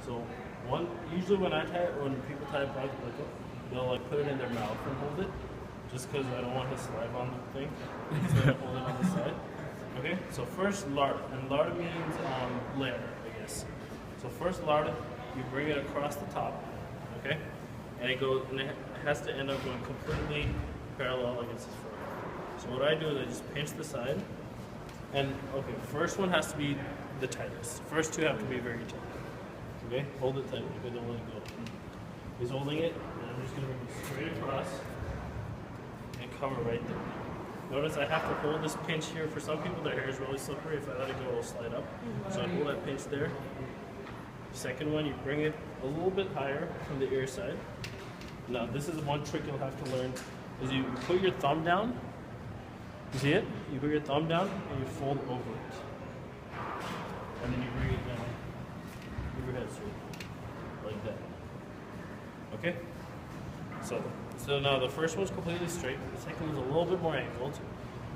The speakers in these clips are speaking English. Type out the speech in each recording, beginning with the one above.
So usually when people tie a plug, they'll like put it in their mouth and hold it, just because I don't want his saliva on the thing. So I hold it on the side. Okay. So first lard, and lard means layer, I guess. So first lard, you bring it across the top. Okay. And it has to end up going completely parallel against his foot. So what I do is I just pinch the side, and okay, first one has to be the tightest. First two have to be very tight. Okay, hold it tight. Okay, don't let it go. He's holding it, and I'm just going to bring it straight across and cover right there. Notice I have to hold this pinch here. For some people, their hair is really slippery. If I let it go, it'll slide up. So I hold that pinch there. Second one, you bring it a little bit higher from the ear side. Now, this is one trick you'll have to learn, is you put your thumb down. You see it? You put your thumb down and you fold over it. And then you bring it down. Give your head straight. Like that. Okay? So now the first one's completely straight. The second one's a little bit more angled.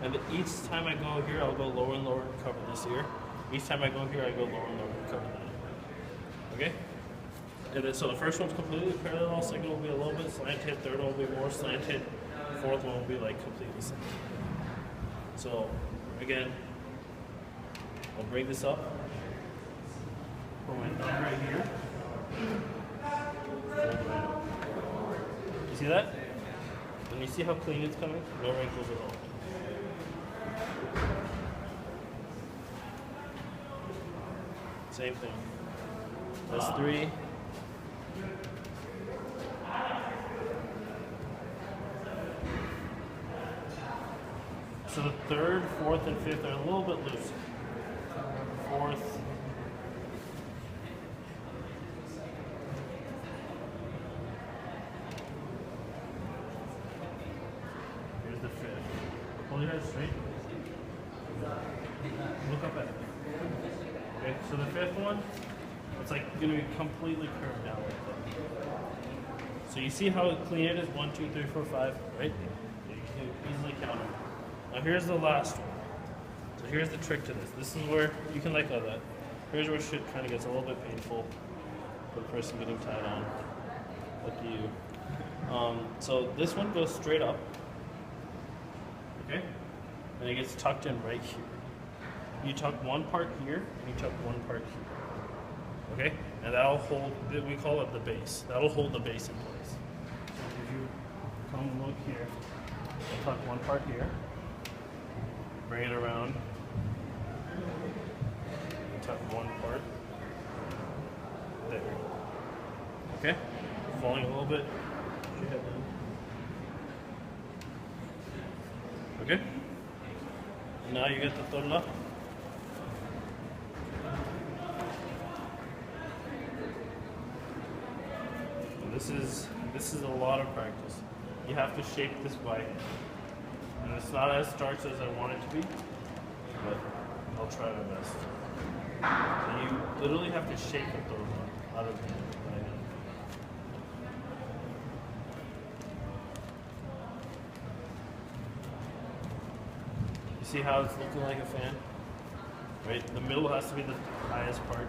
And each time I go here, I'll go lower and lower and cover this ear. Each time I go here, I go lower and lower and cover that ear. Okay? And then, so the first one's completely parallel, second one will be a little bit slanted, third one will be more slanted, fourth one will be like completely slanted. So again, I'll bring this up, put my thumb right here, fold right up. You see that? And you see how clean it's coming? No wrinkles at all. Same thing. That's 3. So the third, fourth, and fifth are a little bit loose. Fourth. Here's the fifth. Hold your head straight. Look up at it. Okay, so the fifth one, it's like going to be completely curved down like that. So you see how clean it is? 1, 2, 3, 4, 5, right? You can easily count them. Now here's the last one. So here's the trick to this. This is where you can let go of that. Here's where shit kind of gets a little bit painful for the person getting tied on. Lucky you. So this one goes straight up. Okay? And it gets tucked in right here. You tuck one part here, and you tuck one part here. Okay? And that'll hold, we call it the base. That'll hold the base in place. So if you come and look here, I'll tuck one part here. Bring it around, tuck one part there. Okay? Falling a little bit. Put your head down. Okay? Now you get the thumb up. This is a lot of practice. You have to shape this bite. And it's not as starched as I want it to be, but I'll try my best. So you literally have to shape it though, out of the right. You see how it's looking like a fan? Right? The middle has to be the highest part.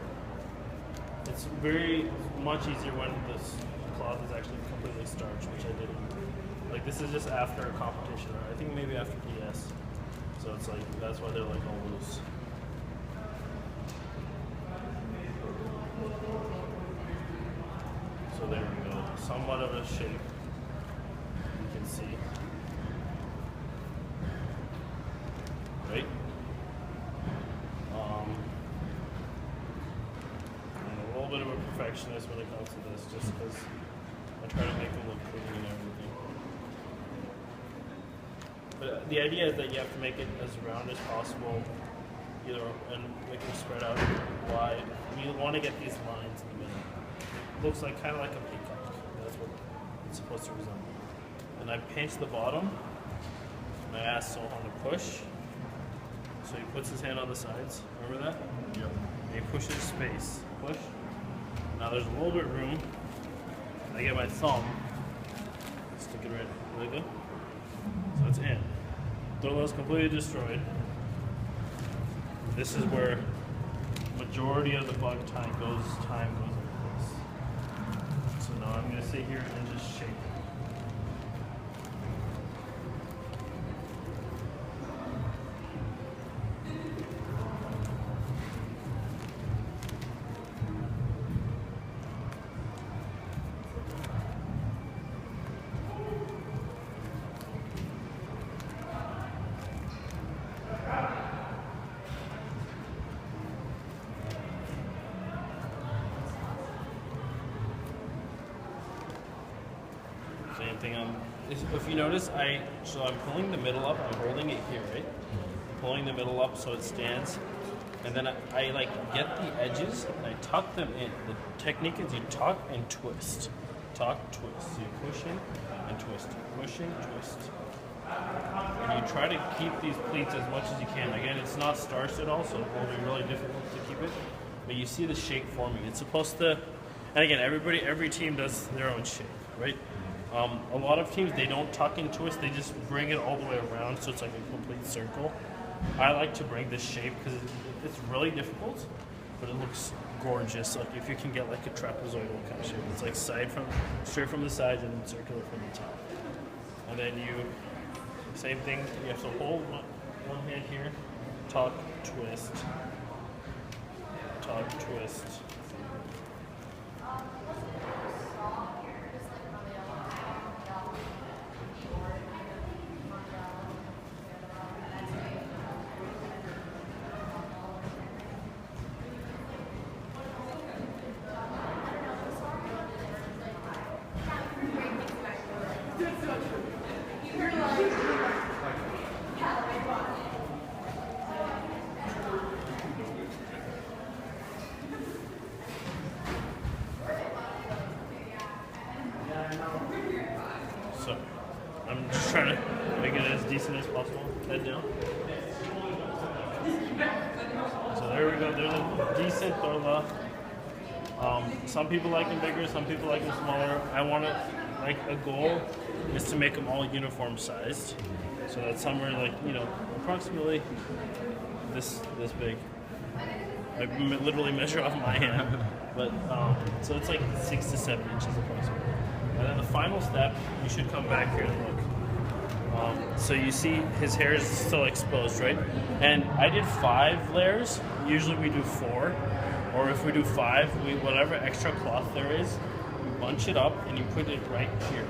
It's very much easier when this cloth is actually completely starched, which I didn't. Like this is just after a competition, or I think maybe after PS. So it's like, that's why they're like all loose. So there we go, somewhat of a shape, you can see. Right? I'm a little bit of a perfectionist when it comes to this, just because I try to make them look clean and everything. But the idea is that you have to make it as round as possible, and make it spread out wide. You want to get these lines in the middle. It looks like kind of like a peacock. That's what it's supposed to resemble. And I pinch the bottom, and I ask Sohan to push. So he puts his hand on the sides. Remember that? Yep. And he pushes space. Push. Now there's a little bit of room. I get my thumb, stick it right there. There you go. So it's in. Throw is completely destroyed. This is where majority of the bug time goes like this. now I'm going to sit here and just shape it. Same thing on, if you notice, so I'm pulling the middle up, I'm holding it here, right? Pulling the middle up so it stands. And then I like get the edges and I tuck them in. The technique is you tuck and twist. Tuck, twist. So you push in and twist. Pushing, twist. And you try to keep these pleats as much as you can. Again, it's not starched at all, so it will be really difficult to keep it. But you see the shape forming. It's supposed to, and again, every team does their own shape, right? A lot of teams, they don't tuck and twist, they just bring it all the way around so it's like a complete circle. I like to bring this shape because it's really difficult, but it looks gorgeous. Like if you can get like a trapezoidal kind of shape, it's like straight from the sides and then circular from the top. And then same thing, you have to hold one hand here, tuck, twist, tuck, twist. So I'm just trying to make it as decent as possible. Head down. So there we go. There's a decent torla. Some people like them bigger, some people like them smaller. I want to, like, a goal is to make them all uniform sized. So that some are like, approximately this big. I literally measure off my hand. But, so it's like 6 to 7 inches approximately. And then the final step, you should come back here and look. So you see his hair is still exposed, right? And I did 5 layers. Usually we do 4. Or if we do 5, whatever extra cloth there is, you bunch it up and you put it right here.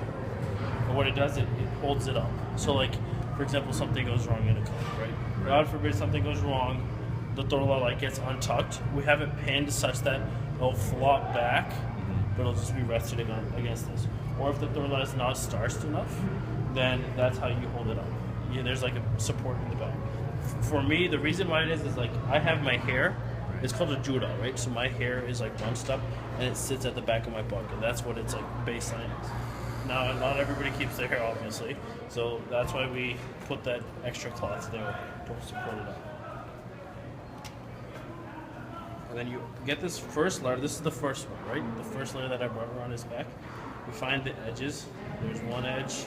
And what it does, it holds it up. So like, for example, something goes wrong in a color, right? God forbid something goes wrong, the torla like gets untucked. We have it pinned such that it'll flop back, but it'll just be rested against this. Or if the torla is not starched enough, then that's how you hold it up. There's like a support in the back. For me, the reason why it is like I have my hair, it's called a jura, right? So my hair is like bunched up and it sits at the back of my bucket. That's what it's like baseline is. Now, not everybody keeps their hair, obviously, so that's why we put that extra cloth there to support it up. And then you get this first layer. This is the first one, right? The first layer that I brought around his back. We find the edges. There's one edge.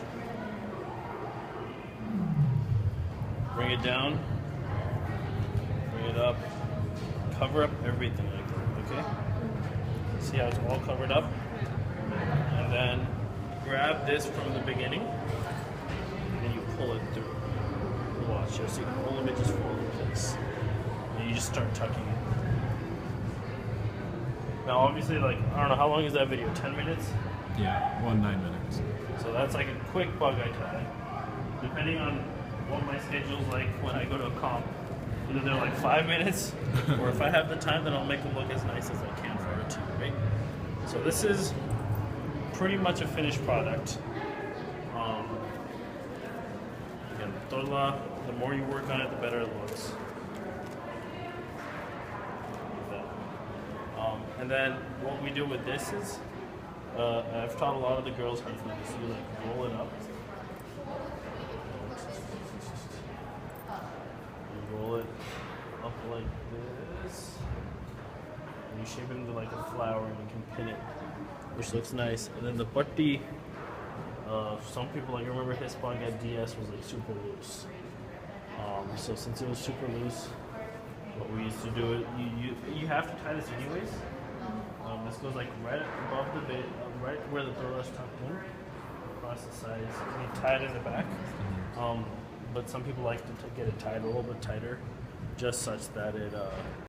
Bring it down. Bring it up. Cover up everything like that, okay? See how it's all covered up? And then grab this from the beginning and you pull it through. Watch, you'll see all of it just fall in place. And you just start tucking it. Now obviously, like, I don't know, how long is that video? 10 minutes? Yeah, 9 minutes. So that's like a quick bug I tie. Depending on what my schedule's like when I go to a comp, either they're like 5 minutes, or if I have the time, then I'll make them look as nice as I can for our team, right? So this is pretty much a finished product. Again, torla, the more you work on it, the better it looks. And then what we do with this is, I've taught a lot of the girls how to do this. You like roll it up. You roll it up like this. And you shape it into like a flower and you can pin it, which looks nice. And then the patti, some people, like, I remember his spot at DS was like super loose. So since it was super loose, what we used to do, you have to tie this anyways. This just goes like right above the base, right where the burrow is tucked in, across the sides, and you tie it in the back. But some people like to get it tied a little bit tighter, just such that it